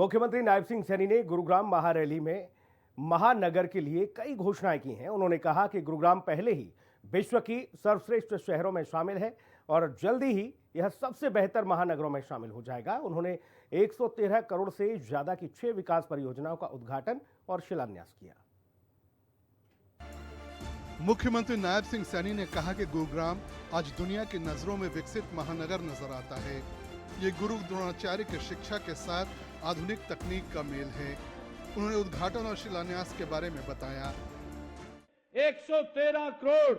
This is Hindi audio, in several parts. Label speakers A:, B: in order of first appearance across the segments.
A: मुख्यमंत्री नायब सिंह सैनी ने गुरुग्राम महारैली में महानगर के लिए कई घोषणाएं की हैं। उन्होंने कहा कि गुरुग्राम पहले ही विश्व की सर्वश्रेष्ठ शहरों में शामिल है और जल्दी ही यह सबसे बेहतर महानगरों में शामिल हो जाएगा। उन्होंने 113 करोड़ से ज्यादा की 6 विकास परियोजनाओं का उद्घाटन और शिलान्यास किया।
B: मुख्यमंत्री नायब सिंह सैनी ने कहा कि गुरुग्राम आज दुनिया की नजरों में विकसित महानगर नजर आता है। ये गुरु द्रोणाचार्य की शिक्षा के साथ आधुनिक तकनीक का मेल है। उन्होंने उद्घाटन और शिलान्यास के बारे में बताया।
C: 113 करोड़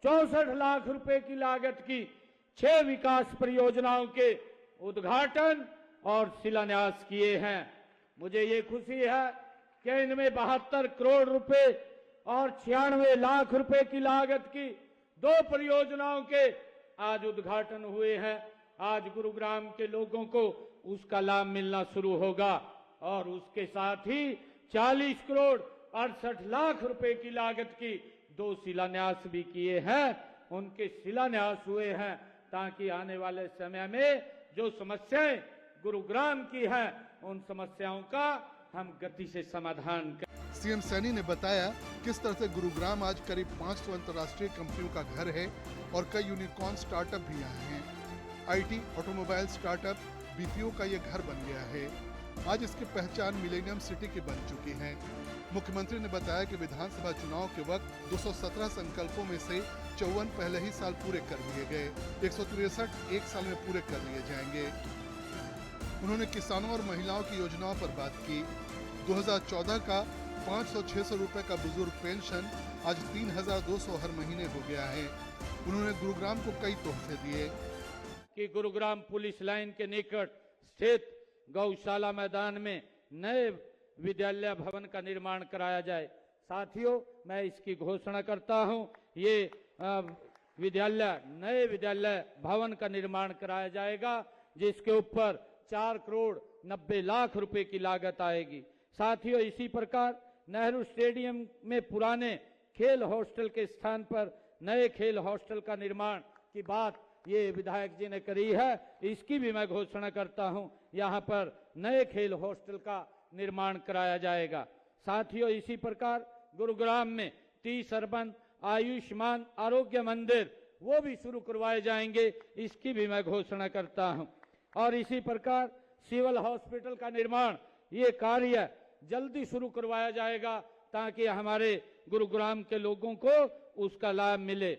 C: 64 लाख रुपए की लागत की 6 विकास परियोजनाओं के उद्घाटन और शिलान्यास किए हैं। मुझे ये खुशी है कि इनमें 72 करोड़ रुपए और 96 लाख रुपए की लागत की 2 परियोजनाओं के आज उद्घाटन हुए हैं। आज गुरुग्राम के लोगों को उसका लाभ मिलना शुरू होगा और उसके साथ ही 40 करोड़ 68 लाख रुपए की लागत की 2 शिलान्यास भी किए हैं। उनके शिलान्यास हुए हैं ताकि आने वाले समय में जो समस्याएं गुरुग्राम की हैं, उन समस्याओं का हम गति से समाधान करें।
B: सीएम सैनी ने बताया किस तरह से गुरुग्राम आज करीब 500 अंतर्राष्ट्रीय कंपनियों का घर है और कई यूनिकॉर्न स्टार्टअप भी यहाँ हैं। आईटी, ऑटोमोबाइल स्टार्टअप, बीपीओ का ये घर बन गया है। आज इसकी पहचान मिलेनियम सिटी की बन चुकी है। मुख्यमंत्री ने बताया कि विधानसभा चुनाव के वक्त 217 संकल्पों में से 54 पहले ही साल पूरे कर लिए गए, 163 एक साल में पूरे कर लिए जाएंगे। उन्होंने किसानों और महिलाओं की योजनाओं पर बात की। 2014 का 500-600 रुपए का बुजुर्ग पेंशन आज 3200 हर महीने हो गया है। उन्होंने गुरुग्राम को कई तोहफे दिए
C: कि गुरुग्राम पुलिस लाइन के निकट स्थित गौशाला मैदान में नए विद्यालय भवन का निर्माण कराया जाए। साथियों, मैं इसकी घोषणा करता हूं, ये नए विद्यालय भवन का निर्माण कराया जाएगा, जिसके ऊपर 4 करोड़ 90 लाख रुपए की लागत आएगी। साथियों, इसी प्रकार नेहरू स्टेडियम में पुराने खेल हॉस्टल के स्थान पर नए खेल हॉस्टल का निर्माण की बात ये विधायक जी ने करी है, इसकी भी मैं घोषणा करता हूं। यहां पर नए खेल हॉस्टल का निर्माण कराया जाएगा। साथियों, इसी प्रकार गुरुग्राम में 30 अर्बन आयुष्मान आरोग्य मंदिर वो भी शुरू करवाए जाएंगे, इसकी भी मैं घोषणा करता हूं। और इसी प्रकार सिविल हॉस्पिटल का निर्माण, ये कार्य जल्दी शुरू करवाया जाएगा ताकि हमारे गुरुग्राम के लोगों को उसका लाभ मिले।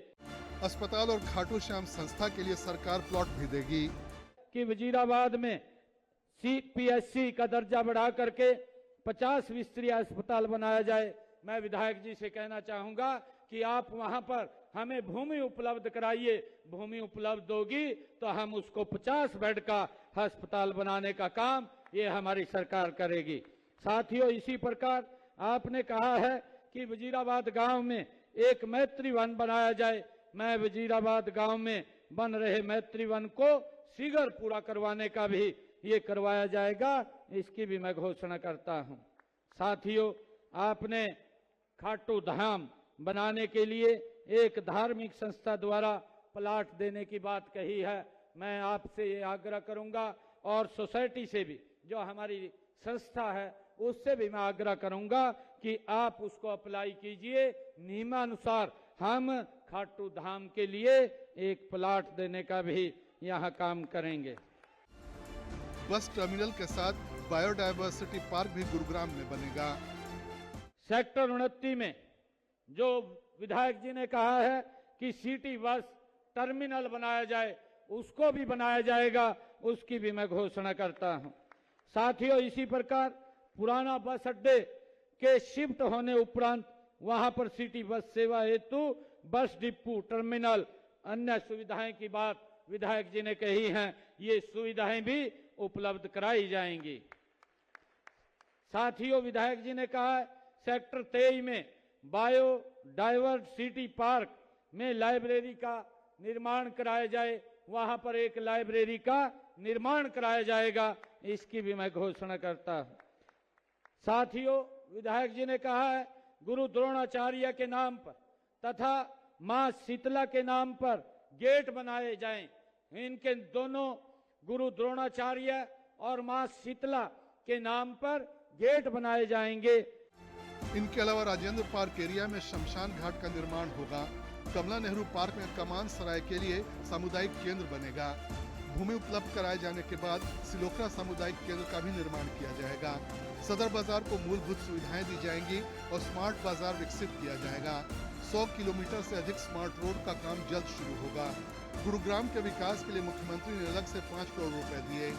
B: अस्पताल और खाटू श्याम संस्था के लिए सरकार प्लॉट भी देगी।
C: कि वजीराबाद में CPSC का दर्जा बढ़ा करके 50 बिस्तरी अस्पताल बनाया जाए। मैं विधायक जी से कहना चाहूंगा कि आप वहां पर हमें भूमि उपलब्ध कराइए। भूमि उपलब्ध होगी तो हम उसको 50 बेड का अस्पताल बनाने का काम ये हमारी सरकार करेगी। साथियों, इसी प्रकार आपने कहा है कि वजीराबाद गांव में एक मैत्री वन बनाया जाए। मैं वजीराबाद गांव में बन रहे मैत्री वन को शीघ्र पूरा करवाने का भी ये करवाया जाएगा, इसकी भी मैं घोषणा करता हूं। साथियों, आपने खाटू धाम बनाने के लिए एक धार्मिक संस्था द्वारा प्लाट देने की बात कही है। मैं आपसे ये आग्रह करूंगा और सोसाइटी से भी, जो हमारी संस्था है, उससे भी मैं आग्रह करूंगा कि आप उसको अप्लाई कीजिए। नियमानुसार हम खाटू धाम के लिए एक प्लाट देने का भी यहाँ काम करेंगे।
B: बस टर्मिनल के साथ बायोडायवर्सिटी पार्क भी गुरुग्राम में बनेगा।
C: सेक्टर 29 में जो विधायक जी ने कहा है कि सिटी बस टर्मिनल बनाया जाए, उसको भी बनाया जाएगा, उसकी भी मैं घोषणा करता हूं। साथियों, इसी प्रकार पुराना बस अड्डे के शिफ्ट होने उपरांत वहां पर सिटी बस सेवा हेतु बस डिपो, टर्मिनल, अन्य सुविधाएं की बात विधायक जी ने कही है। ये सुविधाएं भी उपलब्ध कराई जाएंगी। साथियों, विधायक जी ने कहा सेक्टर 23 में बायोडायवर्सिटी पार्क में लाइब्रेरी का निर्माण कराया जाए। वहां पर एक लाइब्रेरी का निर्माण कराया जाएगा, इसकी भी मैं घोषणा करता हूं। साथियों, विधायक जी ने कहा है गुरु द्रोणाचार्य के नाम पर तथा मां शीतला के नाम पर गेट बनाए जाएं। इनके दोनों गुरु द्रोणाचार्य और मां शीतला के नाम पर गेट बनाए जाएंगे।
B: इनके अलावा राजेंद्र पार्क एरिया में शमशान घाट का निर्माण होगा। कमला नेहरू पार्क में कमान सराय के लिए सामुदायिक केंद्र बनेगा। भूमि उपलब्ध कराए जाने के बाद सिलोखरा सामुदायिक केंद्र का भी निर्माण किया जाएगा। सदर बाजार को मूलभूत सुविधाएं दी जाएंगी और स्मार्ट बाजार विकसित किया जाएगा। 100 किलोमीटर से अधिक स्मार्ट रोड का काम जल्द शुरू होगा। गुरुग्राम के विकास के लिए मुख्यमंत्री ने अलग से 5 करोड़ रुपए दिए।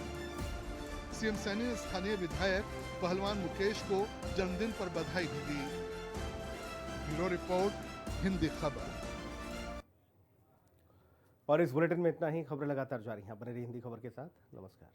B: सीएम सैनी ने स्थानीय विधायक पहलवान मुकेश को जन्मदिन पर बधाई भी दी। ब्यूरो रिपोर्ट, हिंदी खबर।
A: और इस बुलेटिन में इतना ही। खबरें लगातार जारी हैं, बने रहिए हिंदी खबर के साथ। नमस्कार।